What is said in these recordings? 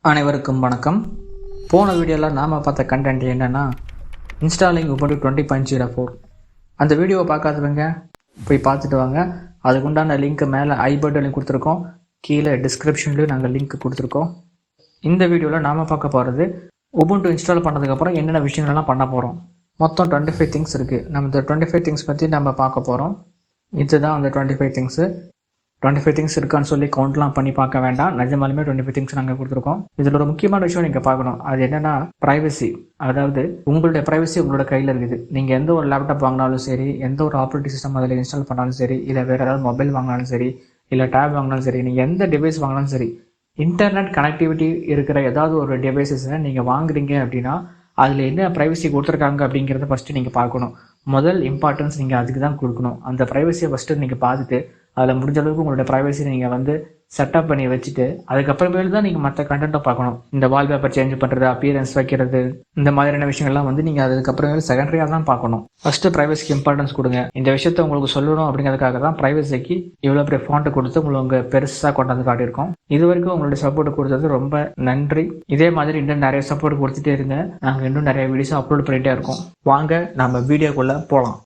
அனைவருக்கும் வணக்கம். போன வீடியோவில் நாம் பார்த்த கண்டென்ட் என்னென்னா இன்ஸ்டாலிங் Ubuntu 20.04. அந்த வீடியோவை பார்க்காதவங்க போய் பார்த்துட்டு வாங்க. அதுக்குண்டான லிங்க் மேலே ஐ பட்டன்லையும் கொடுத்துருக்கோம், கீழே டிஸ்கிரிப்ஷன்லையும் நாங்கள் லிங்க் கொடுத்துருக்கோம். இந்த வீடியோவில் நாம் பார்க்க போகிறது Ubuntu இன்ஸ்டால் பண்ணதுக்கப்புறம் என்னென்ன விஷயங்கள்லாம் பண்ண போகிறோம். மொத்தம் 25 திங்ஸ் இருக்குது. நம்ம இந்த 25 திங்ஸ் பற்றி நம்ம பார்க்க போகிறோம். இதுதான் அந்த 25 திங்ஸு. 25 திங்ஸ் இருக்கான்னு சொல்லி கவுண்ட்லாம் பண்ணி பார்க்க வேண்டாம். நிஜமாலுமே 25 திங்ஸ் நாங்கள் கொடுத்துருக்கோம். இதில் ஒரு முக்கியமான விஷயம் நீங்கள் பார்க்கணும். அது என்னென்னா ப்ரைவசி. அதாவது உங்களுடைய ப்ரைவசி உங்களோட கையில் இருக்குது. நீங்கள் எந்த ஒரு லேப்டாப் வாங்கினாலும் சரி, எந்த ஒரு ஆப்ரேட்டிங் சிஸ்டம் அதில் இன்ஸ்டால் பண்ணாலும் சரி, இல்லை வேறு ஏதாவது மொபைல் வாங்கினாலும் சரி, இல்லை டேப் வாங்கினாலும் சரி, நீங்கள் எந்த டிவைஸ் வாங்கினாலும் சரி, இன்டர்நெட் கனெக்டிவிட்டி இருக்கிற ஏதாவது ஒரு டிவைஸஸை நீங்கள் வாங்குறீங்க அப்படின்னா அதில் என்ன ப்ரைவசி கொடுத்துருக்காங்க அப்படிங்கிறத ஃபஸ்ட்டு நீங்கள் பார்க்கணும். முதல் இம்பார்ட்டன்ஸ் நீங்கள் அதுக்கு தான் கொடுக்கணும். அந்த ப்ரைவசியை ஃபஸ்ட்டு நீங்கள் பார்த்துட்டு அதில் முடிஞ்ச அளவுக்கு உங்களோட ப்ரைவசி நீங்கள் வந்து செட்டப் பண்ணி வச்சுட்டு அதுக்கப்புறமேல தான் நீங்கள் மற்ற கண்டென்ட்டை பார்க்கணும். இந்த வால்பேப்பர் சேஞ்ச் பண்ணுறது, அப்பியரன்ஸ் வைக்கிறது, இந்த மாதிரியான விஷயங்கள்லாம் வந்து நீங்கள் அதுக்கப்புறமேல செகண்டரியாக தான் பார்க்கணும். ஃபஸ்ட்டு ப்ரைவசிக்கு இம்பார்ட்டன்ஸ் கொடுங்க. இந்த விஷயத்த உங்களுக்கு சொல்லணும் அப்படிங்கிறதுக்காக தான் ப்ரைவசிக்கு இவ்வளோ பெரிய ஃபாண்ட்டை கொடுத்து உங்களுக்கு பெருசாக கொண்டாந்து காட்டியிருக்கோம். இது வரைக்கும் உங்களுடைய சப்போர்ட் கொடுத்தது ரொம்ப நன்றி. இதே மாதிரி இன்னும் நிறைய சப்போர்ட் கொடுத்துட்டே இருங்க. நாங்கள் இன்னும் நிறைய வீடியோஸ் அப்லோட் பண்ணிகிட்டே இருக்கோம். வாங்க நம்ம வீடியோக்குள்ளே போகலாம்.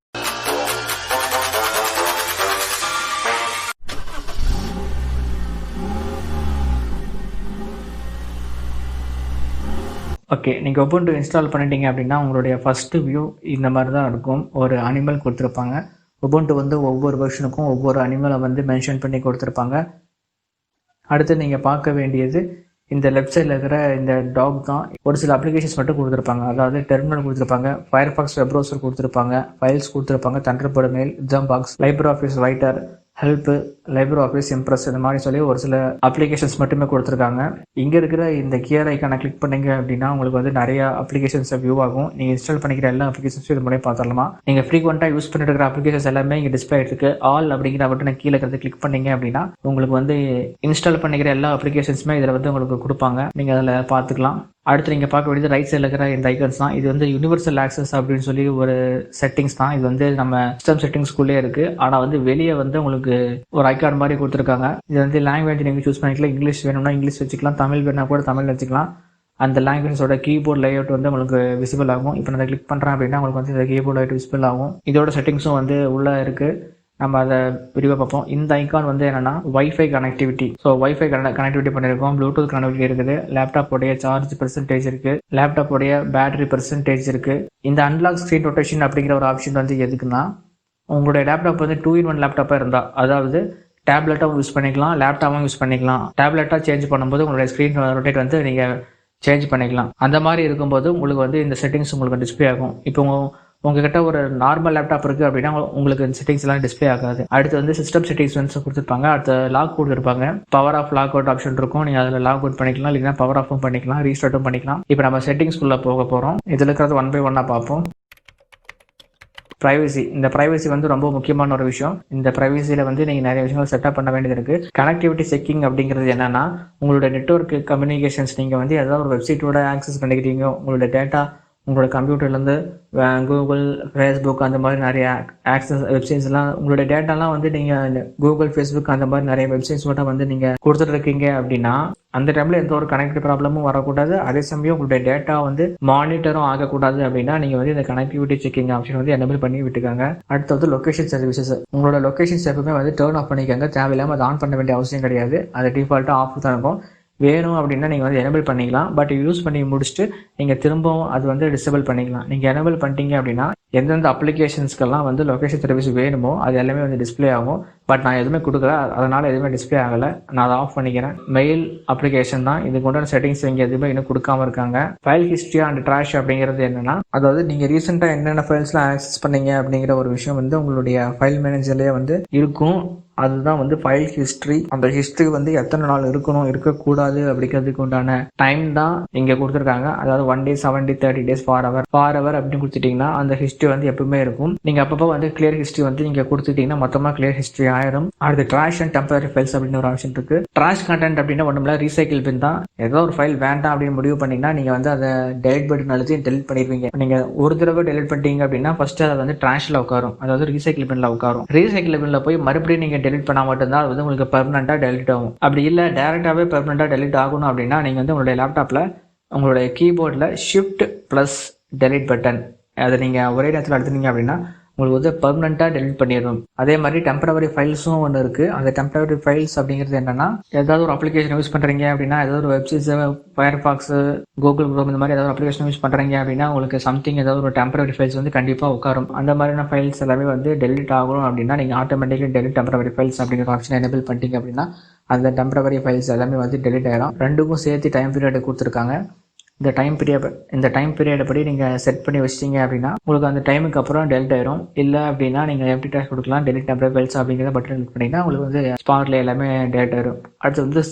ஓகே, நீங்கள் Ubuntu இன்ஸ்டால் பண்ணிட்டீங்க அப்படின்னா உங்களுடைய ஃபஸ்ட்டு வியூ இந்த மாதிரி தான் இருக்கும். ஒரு அனிமல் கொடுத்துருப்பாங்க. Ubuntu வந்து ஒவ்வொரு வெர்ஷனுக்கும் ஒவ்வொரு அனிமலை வந்து மென்ஷன் பண்ணி கொடுத்துருப்பாங்க. அடுத்து நீங்கள் பார்க்க வேண்டியது இந்த லெஃப்ட் சைடில் இருக்கிற இந்த டாக் தான். ஒரு சில அப்ளிகேஷன்ஸ் மட்டும் கொடுத்துருப்பாங்க. அதாவது டெர்மினல் கொடுத்துருப்பாங்க, ஃபயர்பாக்ஸ் வெப் ப்ரௌசர் கொடுத்துருப்பாங்க, ஃபைல்ஸ் கொடுத்துருப்பாங்க, Thunderbird mail, exam box, library office writer, help, library office, Impress, இந்த மாதிரி சொல்லி ஒரு சில அப்ளிகேஷன்ஸ் மட்டுமே கொடுத்துருக்காங்க. இங்கே இருக்கிற இந்த கியர் ஐக்கானை கிளிக் பண்ணீங்க அப்படின்னா உங்களுக்கு வந்து நிறைய அப்ளிகேஷன்ஸ் வியூ ஆகும். நீங்கள் இன்ஸ்டால் பண்ணிக்கிற எல்லா அப்ளிகேஷன்ஸும் இது மூலம் பார்த்துடலாமா. நீங்கள் ஃப்ரீக்வெண்ட்டாக யூஸ் பண்ணிட்டு இருக்கிற அப்ளிகேஷன்ஸ் எல்லாமே இங்கே டிஸ்பிளே ஆகிருக்கு. ஆல் அப்படிங்கிற பட்டனை கீழே இருக்கிறது கிளிக் பண்ணீங்க அப்படின்னா உங்களுக்கு வந்து இன்ஸ்டால் பண்ணிக்கிற எல்லா அப்ளிகேஷன்ஸுமே இதில் வந்து உங்களுக்கு கொடுப்பாங்க. நீங்கள் அதில் பார்த்துக்கலாம். அடுத்து நீங்கள் பார்க்க வேண்டியது ரைட் சைடில் இருக்கிற இந்த ஐக்கன்ஸ் தான். இது வந்து யூனிவர்சல் ஆக்சஸ் அப்படின்னு சொல்லி ஒரு செட்டிங்ஸ் தான். இது வந்து நம்ம சிஸ்டம் செட்டிங்ஸ்குள்ளே இருக்குது. ஆனால் வந்து வெளியே வந்து உங்களுக்கு ஒரு ஐக்கான் மாதிரி கொடுத்துருக்காங்க. இது வந்து லாங்குவேஜ் நீங்கள் சூஸ் பண்ணிக்கலாம். இங்கிலீஷ் வேணும்னா இங்கிலீஷ் வச்சுக்கலாம், தமிழ் வேணும்னா கூட தமிழ் வச்சுக்கலாம். அந்த லாங்குவேஜோட கீபோர்ட் லேஅவுட் வந்து உங்களுக்கு விசிபிள் ஆகும். இப்போ நான் கிளிக் பண்ணுறேன் அப்படின்னா உங்களுக்கு வந்து இந்த கீபோர்ட் லேஅவுட் விசிபிள் ஆகும். இதோட செட்டிங்ஸும் வந்து உள்ளே இருக்குது. நம்ம அதை விரிவாக பார்ப்போம். இந்த ஐக்கான் வந்து என்னென்னா wifi connectivity. So wifi connectivity பண்ணியிருக்கோம். ப்ளூடூத் கனெக்டிவிட்டி இருக்குது. லேப்டாப்போடைய சார்ஜ் பெர்சன்டேஜ் இருக்குது. லேப்டாப்போடைய பேட்டரி பெர்சன்டேஜ் இருக்குது. இந்த அன்லாக் ஸ்க்ரீன் ரொட்டேஷன் அப்படிங்கிற ஒரு ஆப்ஷன் வந்து எதுக்குன்னா உங்களுடைய லேப்டாப் வந்து 2-in-1 லேப்டாப்பாக இருந்தால், அதாவது டேப்லெட்டாகவும் யூஸ் பண்ணிக்கலாம், லேப்டாப்பும் யூஸ் பண்ணிக்கலாம். டேப்லெட்டாக சேஞ்ச் பண்ணும்போது உங்களுடைய ஸ்க்ரீன் ரொட்டேட் வந்து நீங்கள் சேஞ்ச் பண்ணிக்கலாம். அந்த மாதிரி இருக்கும்போது உங்களுக்கு வந்து இந்த செட்டிங்ஸ் உங்களுக்கு டிஸ்பிளே ஆகும். இப்போ உங்ககிட்ட ஒரு நார்மல் லேப்டாப் இருக்குது அப்படின்னா உங்களுக்கு இந்த செட்டிங்ஸ் எல்லாம் டிஸ்பிளே ஆகாது. அடுத்து வந்து சிஸ்டம் செட்டிங்ஸ் வந்து கொடுத்துருப்பாங்க. அடுத்து லாக் கொடுத்துருப்பாங்க. Power off lock out option இருக்கும். நீங்கள் அதில் லாக் அவுட் பண்ணிக்கலாம், இல்லைன்னா பவர் ஆஃபும் பண்ணிக்கலாம், ரீஸ்டார்ட்டும் பண்ணிக்கலாம். இப்போ நம்ம செட்டிங்ஸ்குள்ளே போக போகிறோம். இதில் இருக்கிறது 1 by 1 பார்ப்போம். ப்ரைவசி. இந்த ப்ரைவசி வந்து ரொம்ப முக்கியமான ஒரு விஷயம். இந்த ப்ரைவசியில் வந்து நீங்கள் நிறைய விஷயங்கள் செட்டப் பண்ண வேண்டியது இருக்குது. கனெக்டிவிட்டி செக்கிங் அப்படிங்கிறது என்னென்னா உங்களோட நெட்வொர்க் கம்யூனிகேஷன்ஸ் நீங்கள் வந்து ஏதாவது ஒரு வெப்சைட்டோட ஆக்சஸ் பண்ணிக்கிறீங்க, உங்களோட டேட்டா உங்களோட கம்ப்யூட்டர்லேருந்து கூகுள், ஃபேஸ்புக் அந்த மாதிரி நிறைய ஆக்சஸ் வெப்சைட்ஸ்லாம் உங்களோட டேட்டாலாம் வந்து நீங்கள் கூகுள், ஃபேஸ்புக் அந்த மாதிரி நிறைய வெப்சைட்ஸோட வந்து நீங்கள் கொடுத்துட்ருக்கீங்க அப்படின்னா அந்த டைமில் எந்த ஒரு கனெக்டிவ் ப்ராப்ளமும் வரக்கூடாது. அதே சமயம் உங்களுடைய டேட்டா வந்து மானிட்டரும் ஆகக்கூடாது அப்படின்னா நீங்கள் வந்து இந்த கனெக்டிவிட்டி செக்கிங் ஆப்ஷன் வந்து எனேபிள் பண்ணி விட்டுக்காங்க. அடுத்து வந்து லொக்கேஷன் சர்வீசஸ். உங்களோட லொக்கேஷன்ஸ் எப்பவுமே வந்து டர்ன் ஆஃப் பண்ணிக்கோங்க. தேவையில்லாமல் அதை ஆன் பண்ண வேண்டிய அவசியம் கிடையாது. அது டிஃபால்ட்டாக ஆஃப் தான் இருக்கும். வேணும் அப்படின்னா நீங்கள் வந்து எனேபிள் பண்ணிக்கலாம். பட் யூஸ் பண்ணி முடிச்சுட்டு நீங்கள் திரும்பவும் அது வந்து டிசேபிள் பண்ணிக்கலாம். நீங்கள் எனேபிள் பண்ணிட்டீங்க அப்படின்னா எந்தெந்த அப்ளிகேஷன்ஸ்க்கெல்லாம் வந்து லொக்கேஷன் சர்வீஸ் வேணுமோ அது எல்லாமே வந்து டிஸ்பிளே ஆகும். பட் நான் எதுவுமே கொடுக்கல, அதனால் எதுவுமே டிஸ்பிளே ஆகலை. நான் அதை ஆஃப் பண்ணிக்கிறேன். மெயில் அப்ளிகேஷன் தான். இதுக்கு உண்டான செட்டிங்ஸ் இங்கே எதுவுமே இன்னும் கொடுக்காம இருக்காங்க. ஃபைல் ஹிஸ்ட்ரி அண்ட் ட்ராஷ் அப்படிங்கிறது என்னென்னா அதாவது நீங்கள் ரீசெண்டாக என்னென்ன ஃபைல்ஸ்லாம் ஆக்சஸ் பண்ணீங்க அப்படிங்கிற ஒரு விஷயம் வந்து உங்களுடைய ஃபைல் மேனேஜர்லேயே வந்து இருக்கும். அதுதான் வந்து ஃபைல் ஹிஸ்ட்ரி. அந்த ஹிஸ்ட்ரி வந்து எத்தனை நாள் இருக்கணும், இருக்கக்கூடாது அப்படிங்கிறதுக்கு உண்டான டைம் தான் இங்கே கொடுத்துருக்காங்க. அதாவது 1 day, 7 day, 30 days, for our அப்படின்னு கொடுத்துட்டிங்கன்னா அந்த ஹிஸ்ட்ரி வந்து எப்பவுமே இருக்கும். நீங்கள் அப்பப்போ வந்து கிளியர் ஹிஸ்ட்ரி வந்து நீங்கள் கொடுத்துட்டிங்கன்னா மொத்தமாக கிளியர் ஹிஸ்ட்ரி ஆயிரும். அடுத்து ட்ராஷ் அண்ட் டெம்பரரி ஃபைல்ஸ் அப்படின்னு ஒரு ஆப்ஷன் இருக்கு. ட்ராஷ் கண்டென்ட் அப்படின்னா ஒன்றும் ரீசைக்கிள் பின் தான். ஏதோ ஒரு ஃபைல் வேண்டாம் அப்படின்னு முடிவு பண்ணீங்கன்னா நீங்க வந்து அதை டெலிட் பட்டன் அழுத்தி டெலிட் பண்ணிடுவீங்க. நீங்க ஒரு தடவை டெலிட் பண்ணிட்டீங்க அப்படின்னா ஃபர்ஸ்ட் அதை வந்து ட்ராஷ்ல உட்காரும், அதாவது ரீசைக்கிள் பின்ல உட்காரும். ரீசைக்கிள் பின்ல போய் மறுபடியும் நீங்க டெலிட் பண்ணா மட்டும்தான் அது வந்து உங்களுக்கு பெர்மனண்டா டெலிட் ஆகும். அப்படி இல்லை டைரக்டாவே பெர்மனண்டா டெலிட் ஆகணும் அப்படின்னா நீங்க வந்து உங்களுடைய லேப்டாப்ல உங்களுடைய கீபோர்டில் ஷிஃப்ட் ப்ளஸ் டெலிட் பட்டன் அதை நீங்கள் ஒரே நேரத்தில் அழுத்தினீங்க அப்படின்னா உங்களுக்கு வந்து பெர்மனெண்ட்டாக டெலிட் பண்ணிடணும். அதே மாதிரி டெம்பரவரி ஃபைல்ஸும் ஒன்று இருக்குது. அந்த டெம்பரவரி ஃபைல்ஸ் அப்படிங்கிறது என்னன்னா, ஏதாவது ஒரு அப்ளிகேஷன் யூஸ் பண்ணுறீங்க அப்படின்னா, ஏதாவது ஒரு வெப்சைட்ஸ், ஃபயர்பாக்ஸ், கூகுள் குரோம் இந்த மாதிரி ஏதாவது ஒரு அப்ளிகேஷன் யூஸ் பண்ணுறீங்க அப்படின்னா உங்களுக்கு சம்திங் ஏதாவது ஒரு டெம்பரவரி ஃபைல்ஸ் வந்து கண்டிப்பாக உட்காரும். அந்த மாதிரியான ஃபைல்ஸ் எல்லாமே வந்து டெலிட் ஆகணும் அப்படின்னா நீங்கள் ஆட்டோமேட்டிக்கலி டெலிட் டெம்பரவரி ஃபைல்ஸ் அப்படிங்கிற ஆப்ஷன் எனேபிள் பண்ணிட்டீங்க அப்படின்னா அந்த டெம்பரவரி ஃபைல்ஸ் எல்லாமே வந்து டெலிட் ஆகிடும். ரெண்டுக்கும் சேர்த்து டைம் பீரியட் கொடுத்துருக்காங்க. இந்த டைம் பீரியட் படி நீங்கள் செட் பண்ணி வச்சிட்டீங்க அப்படின்னா உங்களுக்கு அந்த டைமுக்கு அப்புறம் டெலிட் ஆயிரும். இல்லை அப்படின்னா நீங்கள் எம்டி டாஸ்க் கொடுக்கலாம், டெலிட் டெம்பரரி ஃபைல்ஸ் அப்படிங்கிறத பட்டன் கிளிக் பண்ணிங்கன்னா உங்களுக்கு வந்து ஸ்பாட்ல எல்லாமே டெலிட் ஆயிரும். அடுத்து வந்து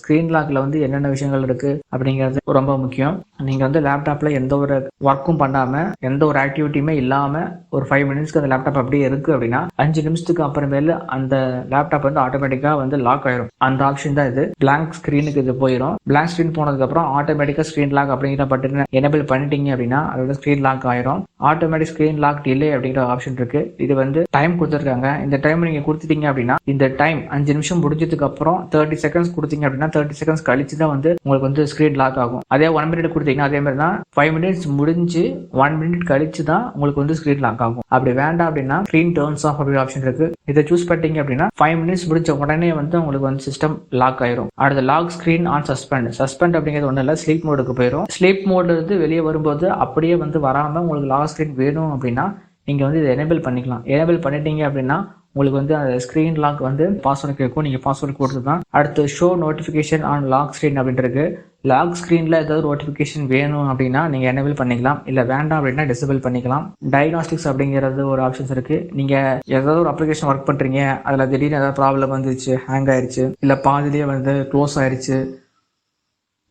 ஸ்க்ரீன் லாக்ல வந்து என்னென்ன விஷயங்கள் இருக்கு அப்படிங்கிறது ரொம்ப முக்கியம். நீங்கள் வந்து லேப்டாப்ல எந்த ஒரு ஒர்க்கும் பண்ணாமல் எந்த ஒரு ஆக்டிவிட்டியுமே இல்லாமல் ஒரு 5 மினிட்ஸ்க்கு அந்த லேப்டாப் அப்படியே இருக்கு அப்படின்னா 5 நிமிஷத்துக்கு அப்புறமேல அந்த லேப்டாப் வந்து ஆட்டோமேட்டிக்காக வந்து லாக் ஆயிரும். அந்த ஆப்ஷன் தான் இது. பிளாங்க் ஸ்க்ரீனுக்கு இது போயிடும். பிளாங்க் ஸ்க்ரீன் போனதுக்கு அப்புறம் ஆட்டோமேட்டிக்காக ஸ்க்ரீன் லாக் அப்படிங்கிற பட்டன் எனேபிள் பண்ணிட்டீங்க அப்படின்னா அதோட ஸ்க்ரீன் லாக் ஆயிரும். ஆட்டோமேட்டிக் ஸ்க்ரீன் லாக் டிலே அப்படிங்கிற ஆப்ஷன் இருக்கு. இது வந்து டைம் கொடுத்துருக்காங்க. இந்த டைம் நீங்க கொடுத்துட்டீங்க அப்படின்னா இந்த டைம் 5 நிமிஷம் முடிஞ்சதுக்கு அப்புறம் 30 செகண்ட்ஸ் கொடுத்தீங்க அப்படின்னா 30 செகண்ட்ஸ் கழிச்சு தான் வந்து உங்களுக்கு வந்து ஸ்க்ரீன் லாக் ஆகும். அதே 1 மினிட் கொடுத்தீங்கன்னா அதே மாதிரி தான் 5 மினிட்ஸ் முடிஞ்சு 1 மினிட் கழிச்சு தான் உங்களுக்கு வந்து ஸ்க்ரீன் லாக் ஆகும். அப்படி வேண்டாம் அப்படின்னா ஸ்க்ரீன் டர்ன்ஸ் ஆஃப் அப்படிங்கிற ஆப்ஷன் இருக்கு. இதை சூஸ் பண்ணிட்டீங்க அப்படின்னா 5 மினிட்ஸ் முடிச்ச உடனே வந்து உங்களுக்கு வந்து சிஸ்டம் லாக் ஆயிரும். அடுத்த லாக் ஸ்க்ரீன் ஆன் சஸ்பெண்ட் அப்படிங்கிறது ஒன்றும் இல்லை, ஸ்லீப் மோடுக்கு போயிடும். ஸ்லீப் மோட்ல இருந்து வெளியே வரும்போது அப்படியே வந்து வராமல் உங்களுக்கு லாக் ஸ்க்ரீன் வேணும் அப்படின்னா நீங்கள் வந்து இதை எனேபிள் பண்ணிக்கலாம். எனேபிள் பண்ணிட்டீங்க அப்படின்னா உங்களுக்கு வந்து அந்த ஸ்க்ரீன் லாக் வந்து பாஸ்வேர்டு கேட்கும். நீங்கள் பாஸ்வேர்டு கொடுத்து தான். அடுத்து show notification on lock screen அப்படின்றது லாக் ஸ்க்ரீனில் ஏதாவது நோட்டிஃபிகேஷன் வேணும் அப்படின்னா நீங்கள் எனேபிள் பண்ணிக்கலாம். இல்லை வேண்டாம் அப்படின்னா டிசேபிள் பண்ணிக்கலாம். டயக்னாஸ்டிக்ஸ் அப்படிங்கிறது ஒரு ஆப்ஷன்ஸ் இருக்குது. நீங்கள் ஏதாவது ஒரு அப்ளிகேஷன் ஒர்க் பண்ணுறீங்க, அதில் திடீர்னு ஏதாவது ப்ராப்ளம் வந்துருச்சு, ஹேங் ஆயிடுச்சு, இல்லை பாதிலேயே வந்து க்ளோஸ் ஆயிடுச்சு,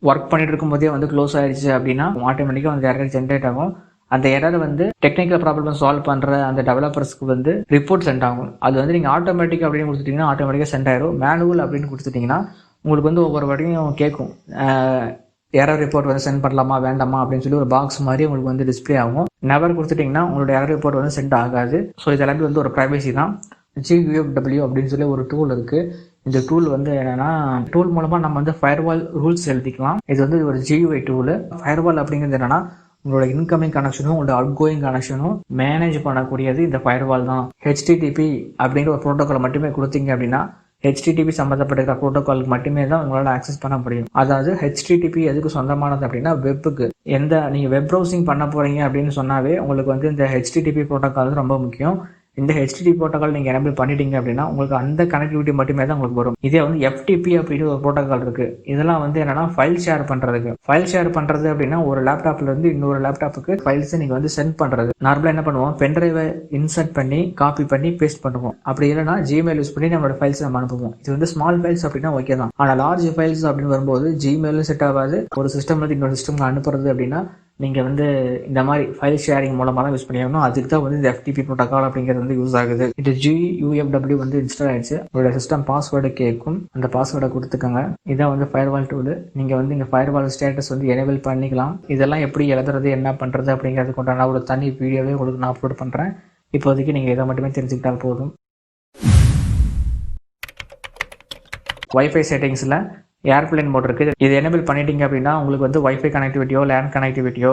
ஒர்க் பண்ணிட்டு இருக்கும் போதே வந்து க்ளோஸ் ஆயிடுச்சு அப்படின்னா ஆட்டோமேட்டிக்காக அந்த எரர் ஜென்ரேட் ஆகும். அந்த எரர் வந்து டெக்னிக்கல் ப்ராப்ளம் சால்வ் பண்ணுற அந்த டெவலப்பர்ஸ்க்கு வந்து ரிப்போர்ட் சென்ட் ஆகும். அது வந்து நீங்கள் ஆட்டோமேட்டிக் அப்படின்னு கொடுத்துட்டீங்கன்னா ஆட்டோமேட்டிக்காக சென்ட் ஆயிரும். மேனுவல் அப்படின்னு கொடுத்துட்டிங்கன்னா உங்களுக்கு வந்து ஒவ்வொரு வாட்டியும் கேட்கும், எரர் ரிப்போர்ட் வந்து சென்ட் பண்ணலாமா வேண்டாமா அப்படின்னு சொல்லி ஒரு பாக்ஸ் மாதிரி உங்களுக்கு வந்து டிஸ்பிளே ஆகும். நெவர் கொடுத்துட்டிங்கன்னா உங்களோட எரர் ரிப்போர்ட் வந்து சென்ட் ஆகாது. ஸோ இதெல்லாமே வந்து ஒரு ப்ரைவசி தான். GUFW அப்படின்னு சொல்லி ஒரு டூல் இருக்குது. இந்த டூல் வந்து என்னன்னா, டூல் மூலமா நம்ம வந்து ஃபயர்வால் ரூல்ஸ் எழுதிக்கலாம். இது வந்து ஒரு GUI டூல். ஃபயர்வால் அப்படிங்கிறது என்னன்னா, உங்களோட இன்கமிங் கனெக்ஷனும் உங்களோட அவுட் கோயிங் கனெக்ஷனும் மேனேஜ் பண்ணக்கூடியது இந்த ஃபயர்வால் தான். HTTP அப்படிங்கிற ஒரு ப்ரோட்டோகால் மட்டுமே கொடுத்தீங்க அப்படின்னா HTTP சம்மந்தப்பட்ட ப்ரோட்டோகாலுக்கு மட்டுமே தான் உங்களால் ஆக்சஸ் பண்ண முடியும். அதாவது HTTP எதுக்கு சொந்தமானது அப்படின்னா வெப்புக்கு. நீங்கள் வெப் ப்ரௌசிங் பண்ண போறீங்க அப்படின்னு சொன்னாவே உங்களுக்கு வந்து இந்த HTTP ப்ரோட்டோகால் ரொம்ப முக்கியம். இந்த HTTP ப்ரோட்டோகால் நீங்கள் எனேபிள் பண்ணிட்டீங்க அப்படின்னா உங்களுக்கு அந்த கனெக்டிவிட்டி மட்டுமே தான் உங்களுக்கு வரும். இதே வந்து FTP அப்படின்னு ஒரு ப்ரோட்டோகால் இருக்கு. இதெல்லாம் வந்து என்னன்னா ஃபைல் ஷேர் பண்றது அப்படின்னா ஒரு லேப்டாப்ல இருந்து இன்னொரு லேப்டாப்புக்கு ஃபைல்ஸ் நீங்க வந்து சென்ட் பண்றது. நார்மலா என்ன பண்ணுவோம், பென்ட்ரைவை இன்சர்ட் பண்ணி காப்பி பண்ணி பேஸ்ட் பண்ணுவோம். அப்படி இல்லைன்னா Gmail யூஸ் பண்ணி நம்மளோட ஃபைல்ஸ் நம்ம அனுப்புவோம். இது வந்து ஸ்மால் ஃபைல்ஸ் அப்படின்னா ஓகே தான். ஆனால் லார்ஜ் ஃபைல்ஸ் அப்படின்னு வரும்போது Gmail செட் ஆகாது. ஒரு சிஸ்டம்ல இருந்து இன்னொரு சிஸ்டம்ல அனுப்புறது அப்படின்னா நீங்கள் வந்து இந்த மாதிரி ஃபைல் ஷேரிங் மூலமாக தான் யூஸ் பண்ணியாகணும். அதுக்கு தான் வந்து இந்த FTP ப்ரோட்டோகால் அப்படிங்கிறது வந்து யூஸ் ஆகுது. இது GUFW வந்து இன்ஸ்டால் ஆயிடுச்சு. உங்களோட சிஸ்டம் பாஸ்வேர்டு கேட்கும், அந்த பாஸ்வேர்டை கொடுத்துக்கோங்க. இதான் வந்து ஃபயர்வால் டூல். நீங்கள் வந்து இங்கே ஃபயர்வால் ஸ்டேட்டஸ் வந்து எனேபிள் பண்ணிக்கலாம். இதெல்லாம் எப்படி எழுதுறது என்ன பண்ணுறது அப்படிங்கிறது கொண்டாட ஒரு தனி வீடியோவே உங்களுக்கு நான் அப்லோட் பண்ணுறேன். இப்போதைக்கு நீங்கள் இதை மட்டுமே தெரிஞ்சுக்கிட்டால் போதும். வைஃபை செட்டிங்ஸில் ஏர்பிளைன் மோட் இருக்குது. இது எனேபிள் பண்ணிட்டீங்க அப்படின்னா உங்களுக்கு வந்து வைஃபை கனெக்டிவிட்டியோ லேண்ட் கனெக்டிவிட்டியோ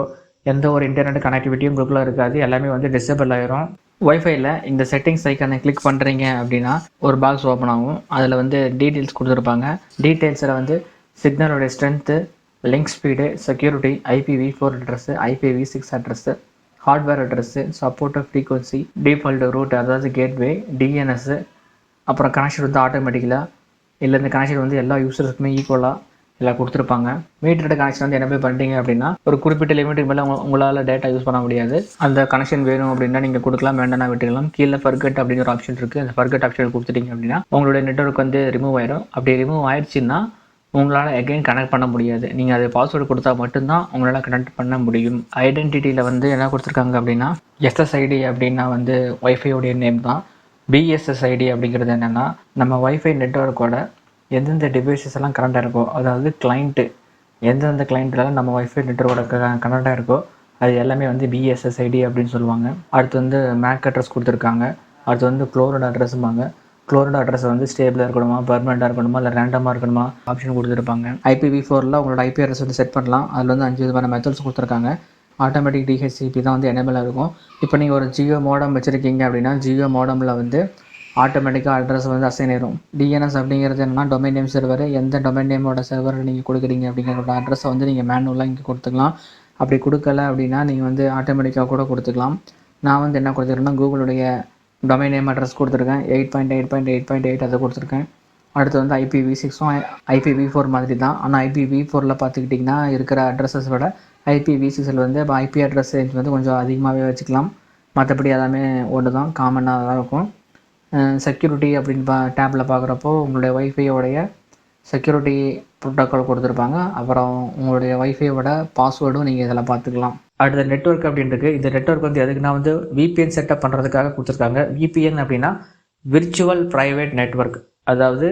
எந்த ஒரு இன்டர்நெட் கனெக்டிவிட்டியும் உங்களுக்குள்ள இருக்காது. எல்லாமே வந்து டிசேபிள் ஆயிரும். வைஃபைல இந்த செட்டிங்ஸ் ஐக்கானை கிளிக் பண்ணுறீங்க அப்படின்னா ஒரு பாக்ஸ் ஓப்பன் ஆகும். அதில் வந்து டீட்டெயில்ஸ் கொடுத்துருப்பாங்க. டீட்டெயில்ஸில் வந்து சிக்னலோடைய strength, link speed, security, IPv4 address, IPv6 address, hardware address, support frequency, default route அதாவது கேட்வே, DNS, அப்புறம் கனெக்ஷன் வந்து ஆட்டோமேட்டிக்கலாக இல்லை இந்த கனெக்ஷன் வந்து எல்லா யூசர்ஸுக்குமே ஈக்குவலாக எல்லாம் கொடுத்துருப்பாங்க. மீட்டர்டு கனெக்ஷன் வந்து என்ன பண்ணிட்டீங்க அப்படின்னா ஒரு குறிப்பிட்ட லிமிட்டுக்கு மேலே உங்களால் டேட்டா யூஸ் பண்ண முடியாது. அந்த கனெக்ஷன் வேணும் அப்படின்னா நீங்கள் கொடுக்கலாம், வேண்டாம்னா விட்டுக்கலாம். கீழே ஃபர்கெட் அப்படின்னு ஒரு ஆப்ஷன் இருக்குது. அந்த ஃபர்கெட் ஆப்ஷன் கொடுத்துட்டீங்க அப்படின்னா உங்களுடைய நெட்வொர்க் வந்து ரிமூவ் ஆயிடும். அப்படி ரிமூவ் ஆயிடுச்சுன்னா உங்களால் எகைன் கனெக்ட் பண்ண முடியாது. நீங்கள் அது பாஸ்வேர்டு கொடுத்தா மட்டும்தான் உங்களால் கனெக்ட் பண்ண முடியும். ஐடென்டிட்டியில் வந்து என்ன கொடுத்துருக்காங்க அப்படின்னா SSID அப்படின்னா வந்து வைஃபையோடைய நேம் தான். பிஎஸ்எஸ்ஐடி அப்படிங்கிறது என்னென்னா, நம்ம வைஃபை நெட்வொர்க்கோட எந்தெந்த டிவைசஸ் எல்லாம் கனெக்டாக இருக்கோ, அதாவது கிளைண்ட்டு எந்தெந்த கிளைண்ட்லாம் நம்ம வைஃபை நெட்வொர்க்கோட கனெக்டாக இருக்கோ அது எல்லாமே வந்து பிஎஸ்எஸ்ஐடி அப்படின்னு சொல்லுவாங்க. அடுத்து வந்து மேக் அட்ரஸ் கொடுத்துருக்காங்க. அடுத்து வந்து குளோரோட அட்ரஸ்ம்பாங்க. குளோரோட அட்ரஸ் வந்து ஸ்டேபிளாக இருக்கணுமா, பர்மனெண்ட்டாக இருக்கணுமா, இல்லை ரேண்டமாக இருக்கணுமா ஆப்ஷன் கொடுத்துருப்பாங்க. IPv4ல் உங்களோட IP அட்ரஸ் வந்து செட் பண்ணலாம். அதில் வந்து 5 விதமான மெத்தட்ஸ் கொடுத்துருக்காங்க. ஆட்டோமேட்டிக் டிஹெச்சிபி தான் வந்து எனேபிளாக இருக்கும். இப்போ நீங்கள் ஒரு ஜியோ மோடம் வச்சுருக்கீங்க அப்படின்னா ஜியோ மோடமில் வந்து ஆட்டோமேட்டிக்காக அட்ரஸ் வந்து அசைன் ஆயிரும். டிஎன்எஸ் அப்படிங்கிறது என்னன்னா டொமைன் நேம் சர்வர். எந்த டொமைன் நேமோட சர்வர் நீங்கள் கொடுக்குறீங்க அப்படிங்கிற அட்ரஸை வந்து நீங்கள் மேனுவலாக இங்கே கொடுத்துக்கலாம். அப்படி கொடுக்கல அப்படின்னா நீங்கள் வந்து ஆட்டோமேட்டிக்காக கூட கொடுத்துக்கலாம். நான் வந்து என்ன கொடுத்துருக்கேன்னா கூகுளுடைய டொமைன் நேம் அட்ரஸ் கொடுத்துருக்கேன். 8.8.8.8 அதை கொடுத்துருக்கேன். அடுத்து வந்து IPv6ம் IPv4 மாதிரி தான். ஆனால் IPv4ல் பார்த்துக்கிட்டிங்கன்னா இருக்கிற அட்ரஸஸ் விட IPv6ல் வந்து இப்போ IP அட்ரஸ் ரேஞ்ச் வந்து கொஞ்சம் அதிகமாகவே வச்சுக்கலாம். மற்றபடி எல்லாமே ஒன்று தான், காமனாக தான் இருக்கும். செக்யூரிட்டி அப்படின்னு டேப்பில் பார்க்குறப்போ உங்களுடைய வைஃபையோடைய செக்யூரிட்டி ப்ரோட்டோக்கால் கொடுத்துருப்பாங்க. அப்புறம் உங்களுடைய வைஃபையோட பாஸ்வேர்டும் நீங்கள் இதில் பார்த்துக்கலாம். அடுத்த நெட்வொர்க் அப்படின்றது, இந்த நெட்வொர்க் வந்து எதுக்குன்னா வந்து VPN செட்டப் பண்ணுறதுக்காக கொடுத்துருக்காங்க. VPN அப்படின்னா விர்ச்சுவல் ப்ரைவேட் நெட்வொர்க். அதாவது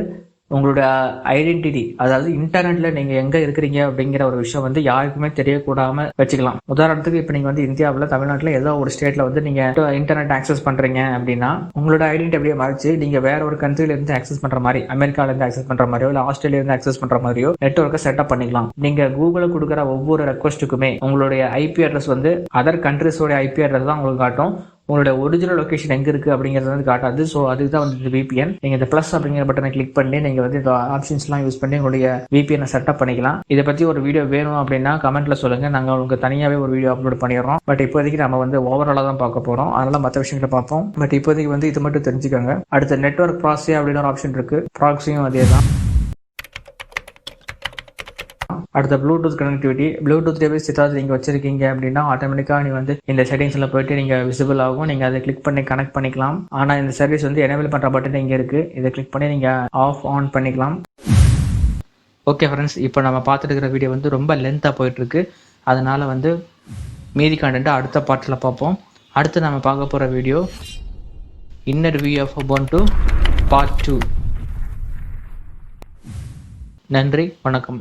உங்களுடைய ஐடென்டிட்டி, அதாவது இன்டர்நெட்டில் நீங்கள் எங்கே இருக்கிறீங்க அப்படிங்கிற ஒரு விஷயம் வந்து யாருக்குமே தெரியக்கூடாமல் வச்சுக்கலாம். உதாரணத்துக்கு இப்போ நீங்கள் வந்து இந்தியாவில் தமிழ்நாட்டில் ஏதோ ஒரு ஸ்டேட்டில் வந்து நீங்கள் இன்டர்நெட் ஆக்சஸ் பண்ணுறீங்க அப்படின்னா உங்களோட ஐடென்டிட்டி அப்படியே மறைச்சு நீங்கள் வேற ஒரு கண்ட்ரிலேருந்து ஆக்சஸ் பண்ணுற மாதிரி, அமெரிக்காவிலேருந்து ஆக்சஸ் பண்ணுற மாதிரியோ இல்லை ஆஸ்திரேலியாவிலேருந்து ஆக்சஸ் பண்ணுற மாதிரியோ நெட்வொர்க்கை செட்டப் பண்ணிக்கலாம். நீங்கள் கூகுளில் கொடுக்குற ஒவ்வொரு ரெக்வஸ்ட்டுக்குமே உங்களுடைய IP அட்ரஸ் வந்து அதர் கண்ட்ரிஸோட IP அட்ரஸ் தான் உங்களுக்கு காட்டும். உங்களோட ஒரிஜினல் லொக்கேஷன் எங்கே இருக்குது அப்படிங்கிறது வந்து காட்டாது. ஸோ அதுக்கு தான் வந்து இந்த VPN. நீங்கள் இந்த ப்ளஸ் அப்படிங்கிற பட்டனை கிளிக் பண்ணி நீங்கள் வந்து இந்த ஆப்ஷன்ஸ்லாம் யூஸ் பண்ணி உங்களுடைய VPN செட்டப் பண்ணிக்கலாம். இதை பற்றி ஒரு வீடியோ வேணும் அப்படின்னா கமெண்ட்டில் சொல்லுங்கள். நாங்கள் உங்களுக்கு தனியாகவே ஒரு வீடியோ அப்லோட் பண்ணிடுறோம். பட் இப்போதைக்கு நம்ம வந்து ஓவராலாக தான் பார்க்க போகிறோம். அதனால் மற்ற விஷயங்களை பார்ப்போம். பட் இப்போதைக்கு வந்து இது மட்டும் தெரிஞ்சுக்கோங்க. அடுத்த நெட்வொர்க் ப்ராக்ஸி அப்படின்னு ஒரு ஆப்ஷன் இருக்குது. ப்ராக்ஸியும் அதே தான். அடுத்த ப்ளூடூத் கனெக்டிவிட்டி. ப்ளூடூத் டிவைஸ் ஏதாவது நீங்கள் வச்சிருக்கீங்க அப்படின்னா ஆட்டோமேட்டிக்காக நீங்கள் வந்து இந்த செட்டிங்ஸில் போயிட்டு நீங்கள் விசிபிள் ஆகும். நீங்கள் அதை கிளிக் பண்ணி கனெக்ட் பண்ணிக்கலாம். ஆனால் இந்த சர்வீஸ் வந்து எனேபிள் பண்ணுற பட்டன் இங்கே இருக்குது. இதை கிளிக் பண்ணி நீங்கள் ஆஃப் ஆன் பண்ணிக்கலாம். ஓகே ஃப்ரெண்ட்ஸ், இப்போ நம்ம பார்த்துட்டு இருக்கிற வீடியோ வந்து ரொம்ப லென்த்தாக போயிட்டுருக்கு. அதனால் வந்து மீதி கண்டென்ட்டை அடுத்த பார்ட்டில் பார்ப்போம். அடுத்து நம்ம பார்க்க போகிற video inner view of Ubuntu Part 2. நன்றி, வணக்கம்.